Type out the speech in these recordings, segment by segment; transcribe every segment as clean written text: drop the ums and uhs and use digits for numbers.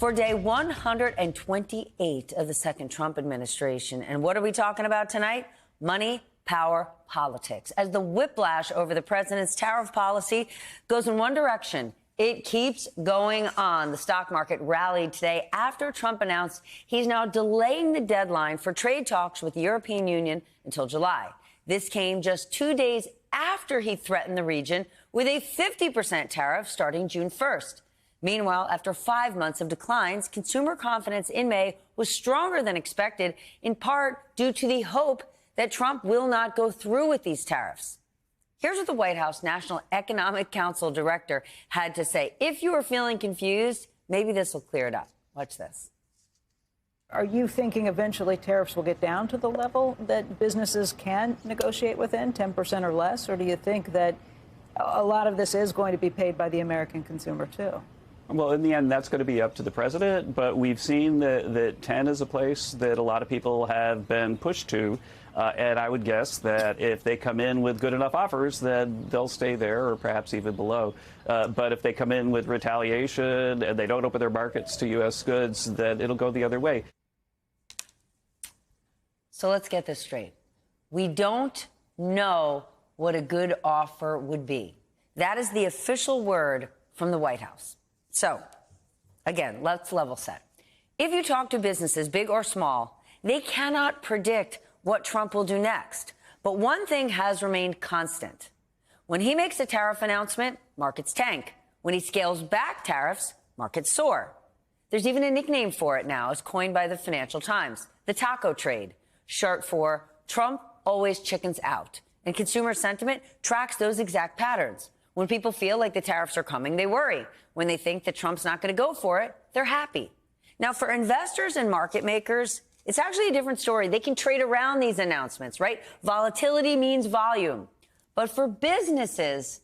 for day 128 of the second Trump administration. And what are we talking about tonight? Money, power, politics. As the whiplash over the president's tariff policy goes in one direction, it keeps going on. The stock market rallied today after Trump announced he's now delaying the deadline for trade talks with the European Union until July. This came just 2 days after he threatened the region with a 50% tariff starting June 1st. Meanwhile, after 5 months of declines, consumer confidence in May was stronger than expected, in part due to the hope that Trump will not go through with these tariffs. Here's what the White House National Economic Council director had to say. If you are feeling confused, maybe this will clear it up. Watch this. Are you thinking eventually tariffs will get down to the level that businesses can negotiate within, 10% or less? Or do you think that a lot of this is going to be paid by the American consumer, too? Well, in the end, that's going to be up to the president. But we've seen that 10 is a place that a lot of people have been pushed to. And I would guess that if they come in with good enough offers, then they'll stay there or perhaps even below. But if they come in with retaliation and they don't open their markets to U.S. goods, then it'll go the other way. So let's get this straight. We don't know what a good offer would be. That is the official word from the White House. So, again, let's level set. If you talk to businesses, big or small, they cannot predict what Trump will do next. But one thing has remained constant. When he makes a tariff announcement, markets tank. When he scales back tariffs, markets soar. There's even a nickname for it now, as coined by the Financial Times, the taco trade, short for Trump always chickens out. And consumer sentiment tracks those exact patterns. When people feel like the tariffs are coming, they worry. When they think that Trump's not going to go for it, they're happy. Now, for investors and market makers, it's actually a different story. They can trade around these announcements, right? Volatility means volume. But for businesses,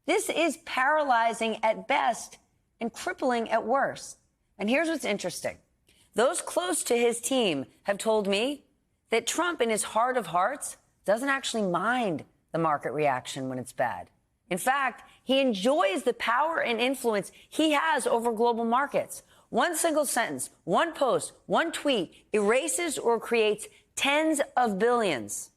this is paralyzing at best and crippling at worst. And here's what's interesting. Those close to his team have told me that Trump, in his heart of hearts, doesn't actually mind the market reaction when it's bad. In fact, he enjoys the power and influence he has over global markets. One single sentence, one post, one tweet erases or creates tens of billions,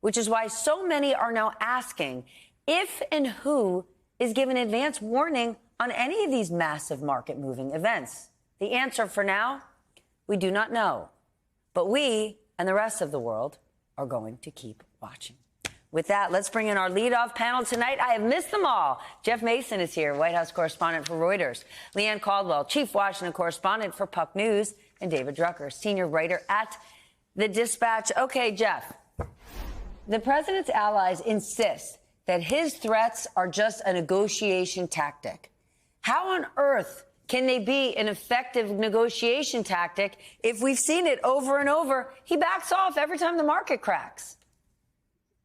which is why so many are now asking if and who is given advance warning on any of these massive market moving events. The answer for now, we do not know. But we and the rest of the world are going to keep watching. With that, let's bring in our leadoff panel tonight. I have missed them all. Jeff Mason is here, White House correspondent for Reuters. Leigh Caldwell, chief Washington correspondent for Puck News. And David Drucker, senior writer at The Dispatch. Okay, Jeff, the president's allies insist that his threats are just a negotiation tactic. How on earth can they be an effective negotiation tactic if we've seen it over and over? He backs off every time the market cracks.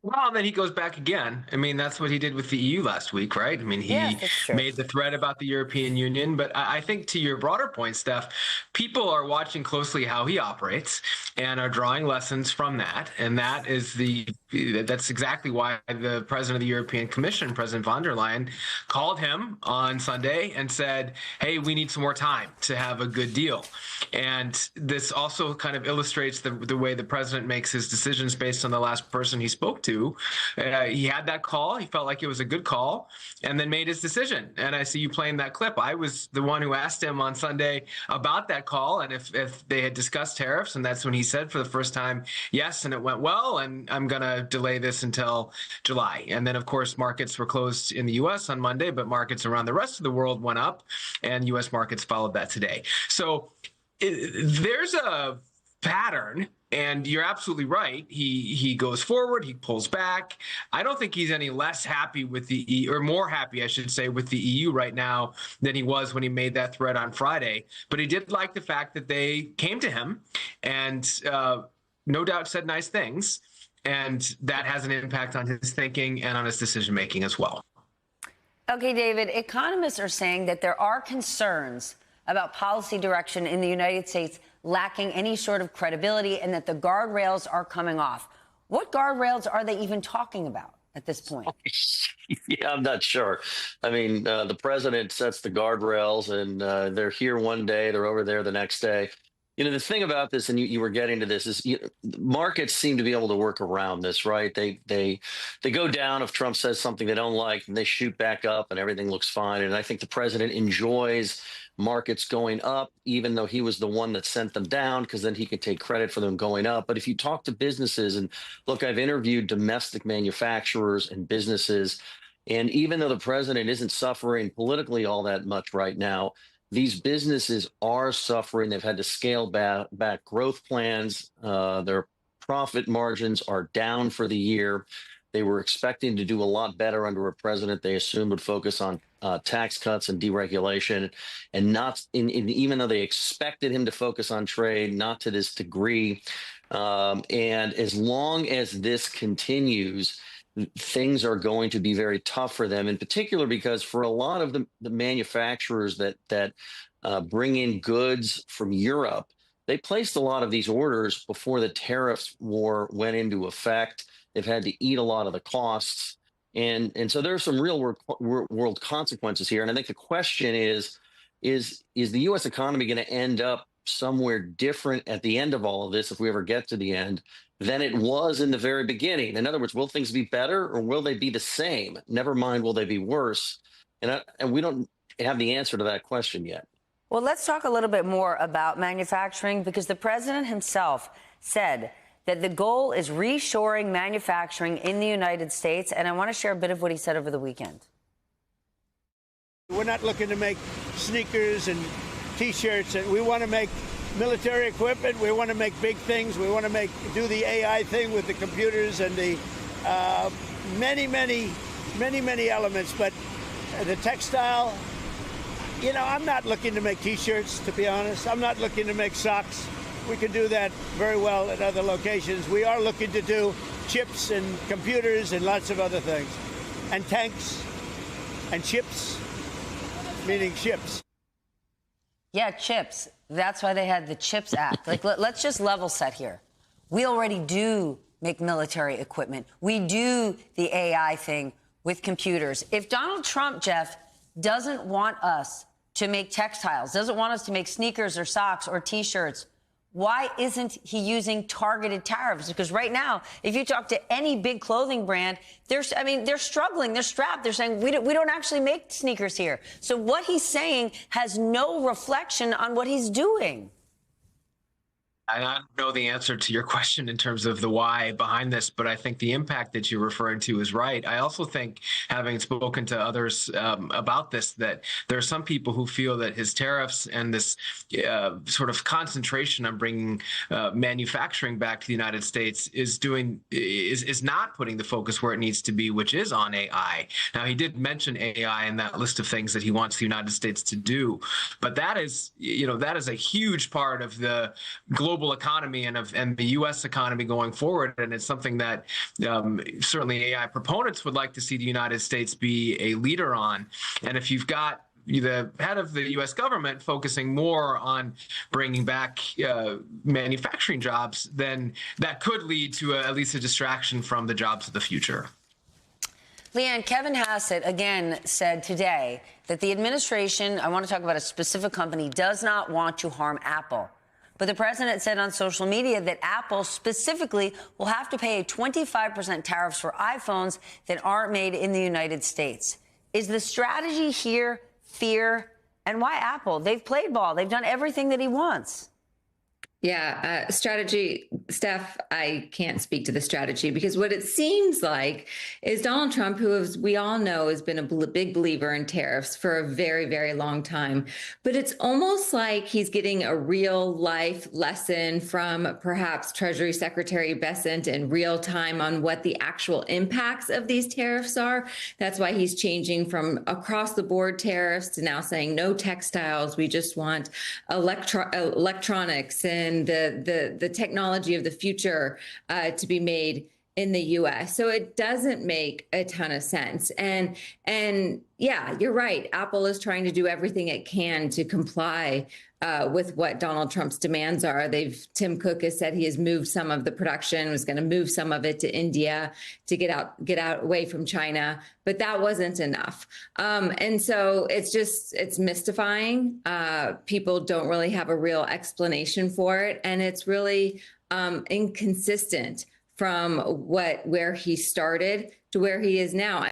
Well, then he goes back again. I mean, that's what he did with the EU last week, right? I mean, he made the threat about the European Union. But I think to your broader point, Steph, people are watching closely how he operates and are drawing lessons from that. And that's exactly why the president of the European Commission, President von der Leyen, called him on Sunday and said, hey, we need some more time to have a good deal. And this also kind of illustrates the way the president makes his decisions based on the last person he spoke to. He had that call. He felt like it was a good call and then made his decision. And I see you playing that clip. I was the one who asked him on Sunday about that call and if they had discussed tariffs. And that's when he said for the first time, yes, and it went well. And I'm going to delay this until July. And then, of course, markets were closed in the U.S. on Monday, but markets around the rest of the world went up and U.S. markets followed that today. So there's a pattern. And you're absolutely right. He goes forward. He pulls back. I don't think he's any less happy with the EU, or more happy, I should say, with the EU right now than he was when he made that threat on Friday. But he did like the fact that they came to him and no doubt said nice things. And that has an impact on his thinking and on his decision making as well. Okay, David, economists are saying that there are concerns about policy direction in the United States lacking any sort of credibility and that the guardrails are coming off. What guardrails are they even talking about at this point? Yeah, I'm not sure. I mean, the president sets the guardrails, and they're here one day, they're over there the next day. You know, the thing about this, and you were getting to this, is markets seem to be able to work around this, right? They go down if Trump says something they don't like, and they shoot back up, and everything looks fine. And I think the president enjoys markets going up, even though he was the one that sent them down, because then he could take credit for them going up. But if you talk to businesses, and look, I've interviewed domestic manufacturers and businesses, and even though the president isn't suffering politically all that much right now, these businesses are suffering. They've had to scale back growth plans. Their profit margins are down for the year. They were expecting to do a lot better under a president they assumed would focus on tax cuts and deregulation, and not even though they expected him to focus on trade, not to this degree. And as long as this continues, things are going to be very tough for them, in particular because for a lot of the manufacturers that bring in goods from Europe, they placed a lot of these orders before the tariffs war went into effect. They've had to eat a lot of the costs. And so there are some real world consequences here. And I think the question is the U.S. economy going to end up somewhere different at the end of all of this, if we ever get to the end, than it was in the very beginning? In other words, will things be better, or will they be the same? Never mind, will they be worse? And we don't have the answer to that question yet. Well, let's talk a little bit more about manufacturing, because the president himself said that the goal is reshoring manufacturing in the United States. And I want to share a bit of what he said over the weekend. We're not looking to make sneakers and T-shirts. We want to make military equipment. We want to make big things. We want to do the AI thing with the computers and the many elements. But the textile, you know, I'm not looking to make T-shirts, to be honest. I'm not looking to make socks. We can do that very well at other locations. We are looking to do chips and computers and lots of other things. And tanks and chips, meaning ships. Yeah, chips. That's why they had the CHIPS Act. Like, let's just level set here. We already do make military equipment. We do the AI thing with computers. If Donald Trump, Jeff, doesn't want us to make textiles, doesn't want us to make sneakers or socks or T-shirts, why isn't he using targeted tariffs? Because right now, if you talk to any big clothing brand, they're struggling, they're strapped. They're saying, we don't actually make sneakers here. So what he's saying has no reflection on what he's doing. I don't know the answer to your question in terms of the why behind this, but I think the impact that you're referring to is right. I also think, having spoken to others about this, that there are some people who feel that his tariffs and this sort of concentration on bringing manufacturing back to the United States is not putting the focus where it needs to be, which is on AI. Now, he did mention AI in that list of things that he wants the United States to do, but that is a huge part of the global economy and the U.S. economy going forward, and it's something that certainly AI proponents would like to see the United States be a leader on. And if you've got the head of the U.S. government focusing more on bringing back manufacturing jobs, then that could lead to at least a distraction from the jobs of the future. Leanne, Kevin Hassett again said today that the administration, I want to talk about a specific company, does not want to harm Apple. But the president said on social media that Apple specifically will have to pay a 25% tariffs for iPhones that aren't made in the United States. Is the strategy here fear? And why Apple? They've played ball. They've done everything that he wants. Yeah, strategy, Steph, I can't speak to the strategy, because what it seems like is Donald Trump, who we all know has been a big believer in tariffs for a very, very long time. But it's almost like he's getting a real life lesson from perhaps Treasury Secretary Bessent in real time on what the actual impacts of these tariffs are. That's why he's changing from across the board tariffs to now saying no textiles. We just want electronics and the technology of the future to be made in the US. So it doesn't make a ton of sense. And yeah, you're right. Apple is trying to do everything it can to comply with what Donald Trump's demands are. Tim Cook has said he has moved some of the production, was going to move some of it to India to get out away from China, but that wasn't enough. And so it's mystifying. People don't really have a real explanation for it, and it's really inconsistent from where he started to where he is now.